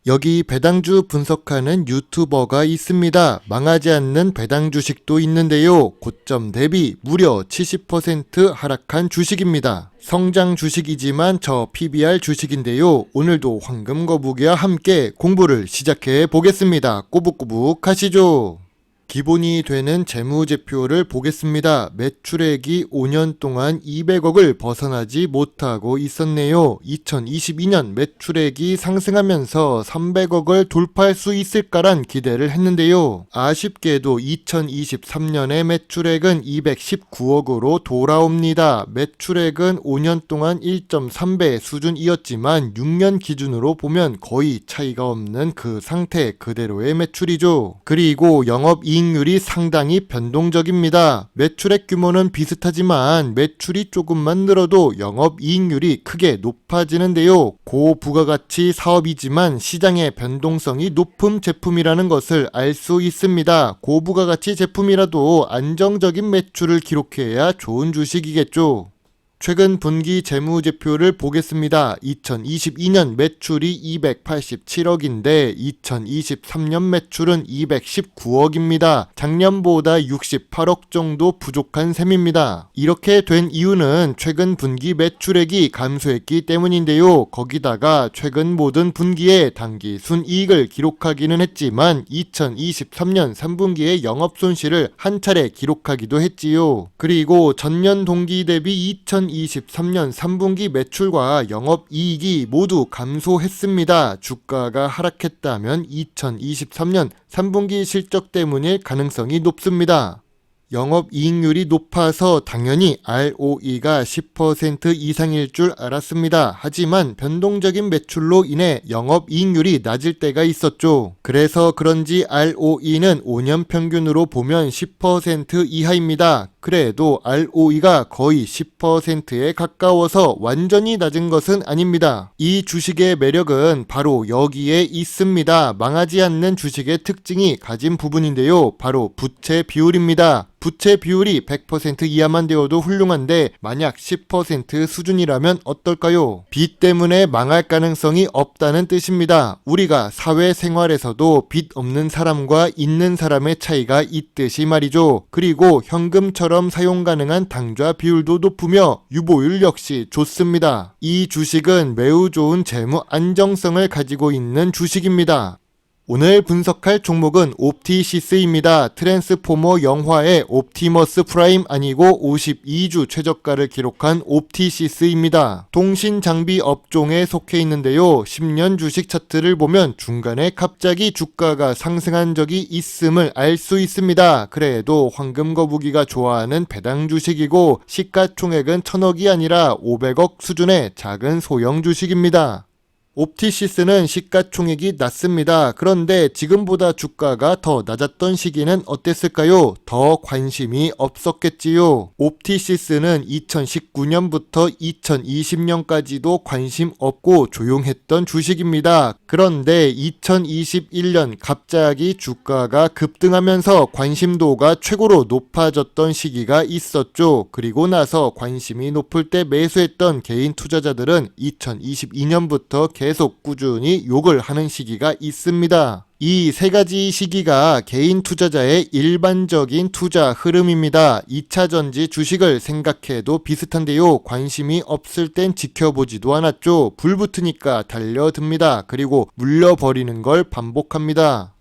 여기 배당주 분석하는 유튜버가 있습니다. 망하지 않는 배당 주식도 있는데요. 고점 대비 무려 70% 하락한 주식입니다. 성장 주식이지만 저 PBR 주식인데요. 오늘도 황금 거북이와 함께 공부를 시작해 보겠습니다. 꼬북꼬북 하시죠. 기본이 되는 재무제표를 보겠습니다. 매출액이 5년 동안 200억을 벗어나지 못하고 있었네요. 2022년 매출액이 상승하면서 300억을 돌파할 수 있을까란 기대를 했는데요. 아쉽게도 2023년의 매출액은 219억으로 돌아옵니다. 매출액은 5년 동안 1.3배 수준이었지만 6년 기준으로 보면 거의 차이가 없는 그 상태 그대로의 매출이죠. 그리고 영업이익률이 상당히 변동적입니다. 매출액 규모는 비슷하지만 매출이 조금만 늘어도 영업이익률이 크게 높아지는데요. 고부가가치 사업이지만 시장의 변동성이 높은 제품이라는 것을 알 수 있습니다. 고부가가치 제품이라도 안정적인 매출을 기록해야 좋은 주식이겠죠. 최근 분기 재무제표를 보겠습니다. 2022년 매출이 287억인데 2023년 매출은 219억입니다. 작년보다 68억 정도 부족한 셈입니다. 이렇게 된 이유는 최근 분기 매출액이 감소했기 때문인데요. 거기다가 최근 모든 분기에 단기 순이익을 기록하기는 했지만 2023년 3분기에 영업손실을 한 차례 기록하기도 했지요. 그리고 전년 동기 대비 2023년 3분기 매출과 영업이익이 모두 감소했습니다. 주가가 하락했다면 2023년 3분기 실적 때문일 가능성이 높습니다. 영업이익률이 높아서 당연히 ROE가 10% 이상일 줄 알았습니다. 하지만 변동적인 매출로 인해 영업이익률이 낮을 때가 있었죠. 그래서 그런지 ROE는 5년 평균으로 보면 10% 이하입니다. 그래도 ROE가 거의 10%에 가까워서 완전히 낮은 것은 아닙니다. 이 주식의 매력은 바로 여기에 있습니다. 망하지 않는 주식의 특징이 가진 부분인데요. 바로 부채 비율입니다. 부채 비율이 100% 이하만 되어도 훌륭한데 만약 10% 수준이라면 어떨까요? 빚 때문에 망할 가능성이 없다는 뜻입니다. 우리가 사회생활에서도 빚 없는 사람과 있는 사람의 차이가 있듯이 말이죠. 그리고 현금처럼 사용 가능한 당좌 비율도 높으며 유보율 역시 좋습니다. 이 주식은 매우 좋은 재무 안정성을 가지고 있는 주식입니다. 오늘 분석할 종목은 옵티시스입니다. 트랜스포머 영화의 옵티머스 프라임 아니고 52주 최저가를 기록한 옵티시스입니다. 통신장비 업종에 속해 있는데요. 10년 주식 차트를 보면 중간에 갑자기 주가가 상승한 적이 있음을 알 수 있습니다. 그래도 황금거북이가 좋아하는 배당 주식이고 시가총액은 1000억이 아니라 500억 수준의 작은 소형 주식입니다. 옵티시스는 시가총액이 낮습니다. 그런데 지금보다 주가가 더 낮았던 시기는 어땠을까요? 더 관심이 없었겠지요. 옵티시스는 2019년부터 2020년까지도 관심 없고 조용했던 주식입니다. 그런데 2021년 갑자기 주가가 급등하면서 관심도가 최고로 높아졌던 시기가 있었죠. 그리고 나서 관심이 높을 때 매수했던 개인 투자자들은 2022년부터 계속 꾸준히 욕을 하는 시기가 있습니다. 이 세 가지 시기가 개인 투자자의 일반적인 투자 흐름입니다. 2차전지 주식을 생각해도 비슷한데요. 관심이 없을 땐 지켜보지도 않았죠. 불 붙으니까 달려듭니다. 그리고 물려버리는 걸 반복합니다.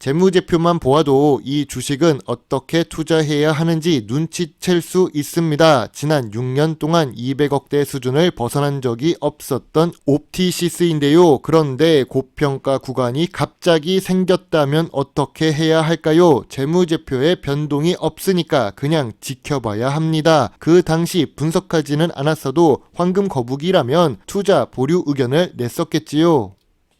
재무제표만 보아도 이 주식은 어떻게 투자해야 하는지 눈치챌 수 있습니다. 지난 6년 동안 200억대 수준을 벗어난 적이 없었던 옵티시스인데요. 그런데 고평가 구간이 갑자기 생겼다면 어떻게 해야 할까요? 재무제표에 변동이 없으니까 그냥 지켜봐야 합니다. 그 당시 분석하지는 않았어도 황금거북이라면 투자 보류 의견을 냈었겠지요.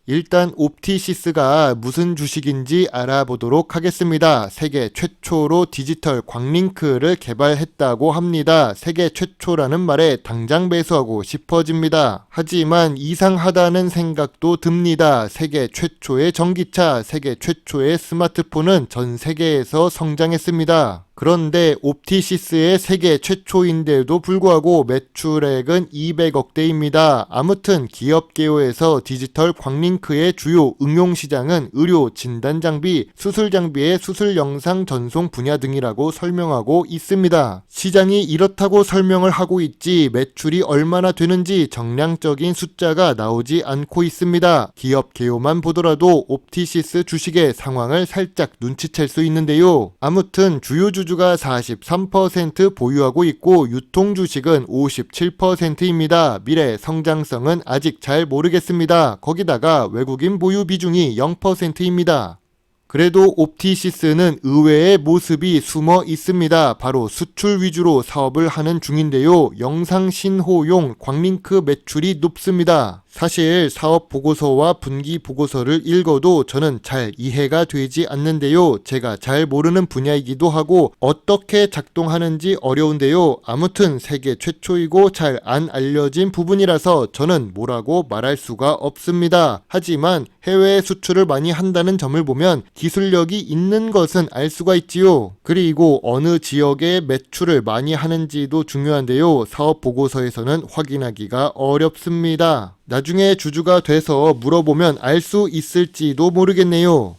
일단 옵티시스가 무슨 주식인지 알아보도록 하겠습니다. 세계 최초로 디지털 광링크를 개발했다고 합니다. 세계 최초라는 말에 당장 매수하고 싶어집니다. 하지만 이상하다는 생각도 듭니다. 세계 최초의 전기차, 세계 최초의 스마트폰은 전 세계에서 성장했습니다. 그런데 옵티시스의 세계 최초인데도 불구하고 매출액은 200억대입니다. 아무튼 기업 개요에서 디지털 광링크의 주요 응용 시장은 의료 진단 장비, 수술 장비의 수술 영상 전송 분야 등이라고 설명하고 있습니다. 시장이 이렇다고 설명을 하고 있지 매출이 얼마나 되는지 정량적인 숫자가 나오지 않고 있습니다. 기업 개요만 보더라도 옵티시스 주식의 상황을 살짝 눈치챌 수 있는데요. 아무튼 주요 주주가 43% 보유하고 있고 유통 주식은 57%입니다. 미래 성장성은 아직 잘 모르겠습니다. 거기다가 외국인 보유 비중이 0%입니다. 그래도 옵티시스는 의외의 모습이 숨어 있습니다. 바로 수출 위주로 사업을 하는 중인데요. 영상 신호용 광링크 매출이 높습니다. 사실 사업 보고서와 분기 보고서를 읽어도 저는 잘 이해가 되지 않는데요. 제가 잘 모르는 분야이기도 하고 어떻게 작동하는지 어려운데요. 아무튼 세계 최초이고 잘 안 알려진 부분이라서 저는 뭐라고 말할 수가 없습니다. 하지만 해외 수출을 많이 한다는 점을 보면 기술력이 있는 것은 알 수가 있지요. 그리고 어느 지역에 매출을 많이 하는지도 중요한데요. 사업 보고서에서는 확인하기가 어렵습니다. 나중에 주주가 돼서 물어보면 알 수 있을지도 모르겠네요.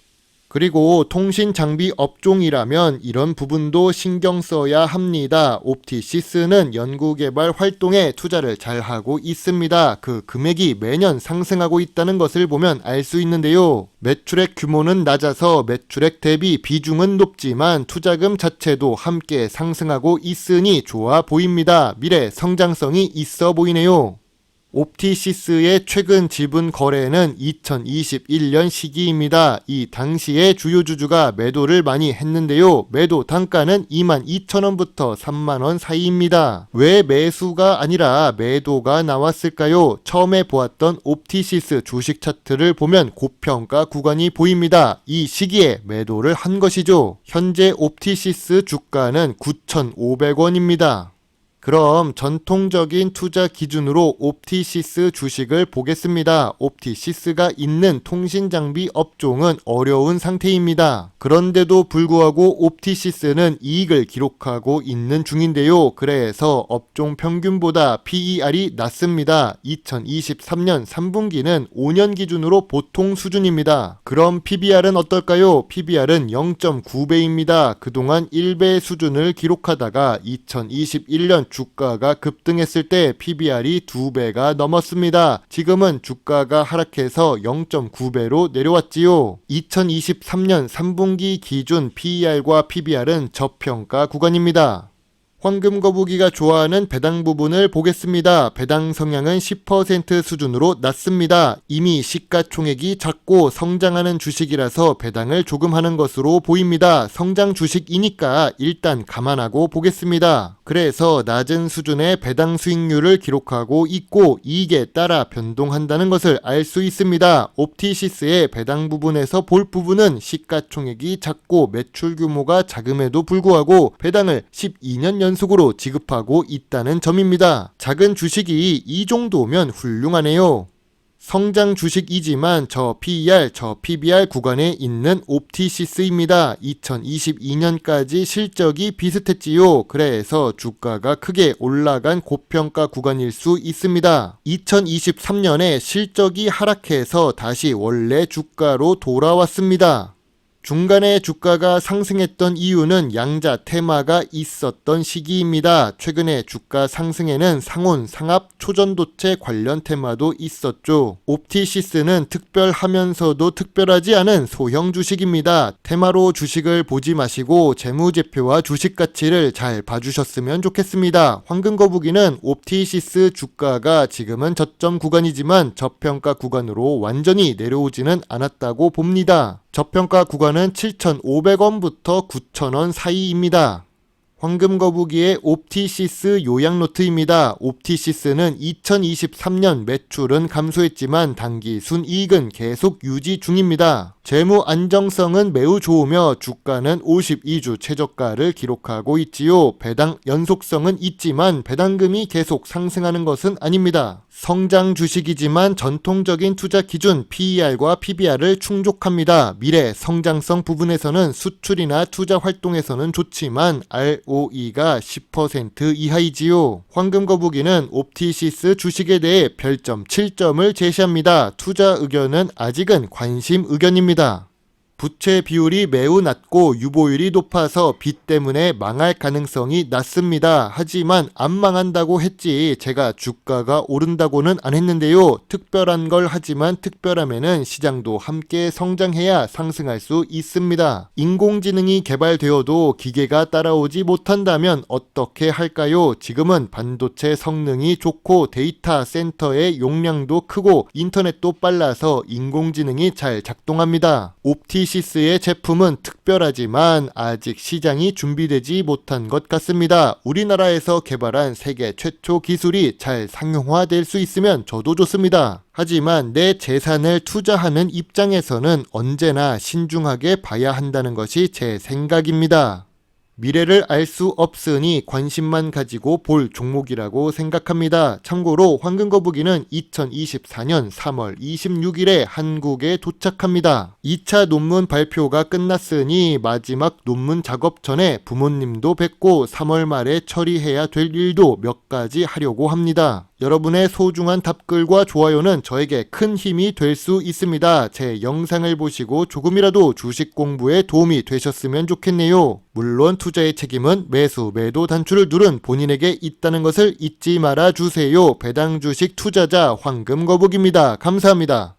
그리고 통신 장비 업종이라면 이런 부분도 신경 써야 합니다. 옵티시스는 연구개발 활동에 투자를 잘 하고 있습니다. 그 금액이 매년 상승하고 있다는 것을 보면 알 수 있는데요. 매출액 규모는 낮아서 매출액 대비 비중은 높지만 투자금 자체도 함께 상승하고 있으니 좋아 보입니다. 미래 성장성이 있어 보이네요. 옵티시스의 최근 지분 거래는 2021년 시기입니다. 이 당시에 주요 주주가 매도를 많이 했는데요. 매도 단가는 22,000원부터 3만원 사이입니다. 왜 매수가 아니라 매도가 나왔을까요? 처음에 보았던 옵티시스 주식 차트를 보면 고평가 구간이 보입니다. 이 시기에 매도를 한 것이죠. 현재 옵티시스 주가는 9,500원입니다. 그럼 전통적인 투자 기준으로 옵티시스 주식을 보겠습니다. 옵티시스가 있는 통신장비 업종은 어려운 상태입니다. 그런데도 불구하고 옵티시스는 이익을 기록하고 있는 중인데요. 그래서 업종 평균보다 PER이 낮습니다. 2023년 3분기는 5년 기준으로 보통 수준입니다. 그럼 PBR은 어떨까요? PBR은 0.9배입니다. 그동안 1배 수준을 기록하다가 2021년 주가가 급등했을 때 PBR이 2배가 넘었습니다. 지금은 주가가 하락해서 0.9배로 내려왔지요. 2023년 3분기 기준 PER과 PBR은 저평가 구간입니다. 황금 거북이가 좋아하는 배당 부분을 보겠습니다. 배당 성향은 10% 수준으로 낮습니다. 이미 시가총액이 작고 성장하는 주식이라서 배당을 조금 하는 것으로 보입니다. 성장 주식이니까 일단 감안하고 보겠습니다. 그래서 낮은 수준의 배당 수익률을 기록하고 있고 이익에 따라 변동한다는 것을 알 수 있습니다. 옵티시스의 배당 부분에서 볼 부분은 시가총액이 작고 매출 규모가 작음에도 불구하고 배당을 12년 연속으로 지급하고 있다는 점입니다. 작은 주식이 이 정도면 훌륭하네요. 성장 주식이지만 저 PER, 저 PBR 구간에 있는 옵티시스입니다. 2022년까지 실적이 비슷했지요. 그래서 주가가 크게 올라간 고평가 구간일 수 있습니다. 2023년에 실적이 하락해서 다시 원래 주가로 돌아왔습니다. 중간에 주가가 상승했던 이유는 양자 테마가 있었던 시기입니다. 최근에 주가 상승에는 상온, 상합, 초전도체 관련 테마도 있었죠. 옵티시스는 특별하면서도 특별하지 않은 소형 주식입니다. 테마로 주식을 보지 마시고 재무제표와 주식 가치를 잘 봐주셨으면 좋겠습니다. 황금거북이는 옵티시스 주가가 지금은 저점 구간이지만 저평가 구간으로 완전히 내려오지는 않았다고 봅니다. 저평가 구간은 7,500원부터 9,000원 사이입니다. 황금거북이의 옵티시스 요약노트입니다. 옵티시스는 2023년 매출은 감소했지만 단기 순이익은 계속 유지 중입니다. 재무 안정성은 매우 좋으며 주가는 52주 최저가를 기록하고 있지요. 배당 연속성은 있지만 배당금이 계속 상승하는 것은 아닙니다. 성장 주식이지만 전통적인 투자 기준 PER과 PBR을 충족합니다. 미래 성장성 부분에서는 수출이나 투자 활동에서는 좋지만 ROE가 10% 이하이지요. 황금거북이는 옵티시스 주식에 대해 별점 7점을 제시합니다. 투자 의견은 아직은 관심 의견입니다. 부채 비율이 매우 낮고 유보율이 높아서 빚 때문에 망할 가능성이 낮습니다. 하지만 안 망한다고 했지 제가 주가가 오른다고는 안 했는데요. 특별한 걸 하지만 특별함에는 시장도 함께 성장해야 상승할 수 있습니다. 인공지능이 개발되어도 기계가 따라오지 못한다면 어떻게 할까요? 지금은 반도체 성능이 좋고 데이터 센터의 용량도 크고 인터넷도 빨라서 인공지능이 잘 작동합니다. 옵티시스의 제품은 특별하지만 아직 시장이 준비되지 못한 것 같습니다. 우리나라에서 개발한 세계 최초 기술이 잘 상용화될 수 있으면 저도 좋습니다. 하지만 내 재산을 투자하는 입장에서는 언제나 신중하게 봐야 한다는 것이 제 생각입니다. 미래를 알 수 없으니 관심만 가지고 볼 종목이라고 생각합니다. 참고로 황금거북이는 2024년 3월 26일에 한국에 도착합니다. 2차 논문 발표가 끝났으니 마지막 논문 작업 전에 부모님도 뵙고 3월 말에 처리해야 될 일도 몇 가지 하려고 합니다. 여러분의 소중한 답글과 좋아요는 저에게 큰 힘이 될 수 있습니다. 제 영상을 보시고 조금이라도 주식 공부에 도움이 되셨으면 좋겠네요. 물론 투자의 책임은 매수, 매도 단추를 누른 본인에게 있다는 것을 잊지 말아 주세요. 배당 주식 투자자 황금거북입니다. 감사합니다.